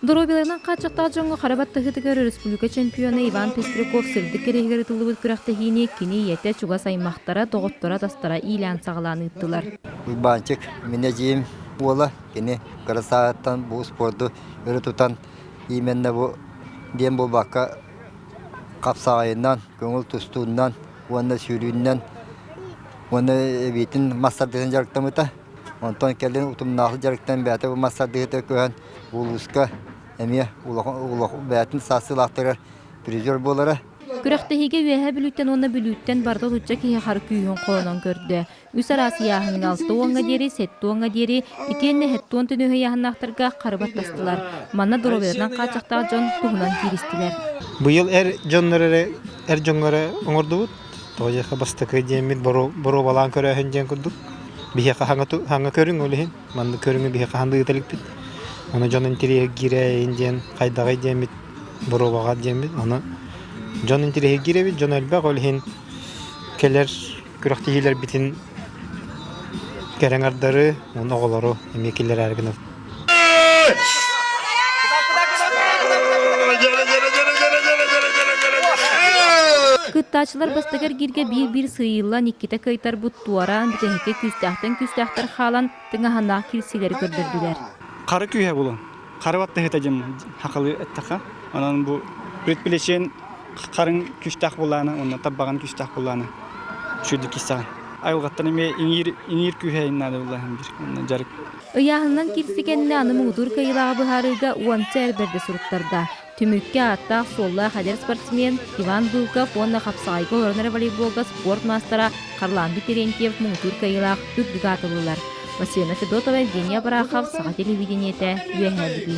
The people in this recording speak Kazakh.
Доробиларынан качактаа жоңго Карабаттагытыгар республика чемпионы Иван Пестряков сырдык керегер тылыбыт күрәхтәһине кини ете чуга саймактара тоготтора тастара илән сагаланы ыттылар. Банчик минежим була кини карасаттан бу спорту өрөтүтан именно бу дем болбакка капсагайынан, көңүл тустуунан, уонна сүрүүннән, уонна битин массардыгын жарыктамыта. Онтон келден утумнахы жарыктан бәте бу массардыгыты көһән булуска эме улах бәтин сасылактырар призер болара. Күрәхтәһиге үәһә бүлүттән онна бүлүттән барда тутча кие хар күйөн колонон көрдө. Үс арасыяһын алты оңга дери, сетті оңга дери, итенне хеттуон төнөһө яһыннахтарга карыбаттастылар. Манна доробердан качакта жон туһунан киристилер. Быйыл жоңгары оңордубут. Тожеха бастакы демит боро балан көрәһен ден курдук. Бихека ханга көрүң олehen. Манна көрүңү бихека ханды ителикпит. Оны жонун тирие гире инден кайдагы демит боро бага демит. Аны жонун тирие гире жон элбек олehen. Келер күрәхтәһиләр битин керәңардары, оны оголору эмекелер аргынып. Кыттачылар бастагар гирге бир сыйылла никките кайтар бут туаран битеһеке күстәхтәр халан тыңаһана кирсилер көрдөрдүләр. Кары күйе булу. Карыбатта хетәҗем хакылы әттәка. Анан бу предплечен карын күстәх буланы, онда табаган күстәх буланы. Шуды кисән. Айылгаттан эме иңир күйе иннәде буллаһын бир. Онда жарык. Ыяһынан кирсигенне аны мугдур кайылагы быһарыга уанча берде суруктарда. Түмүкке аттақ солла хадер спортсмен Иван Дулков онна хапсайга орнары волейболга спорт мастера Карланбек Терентьев мугдур кайылак үтдүгатылылар. Василина Федотова, Евгения Барахов, Саха телевидениете, Юэхэлби.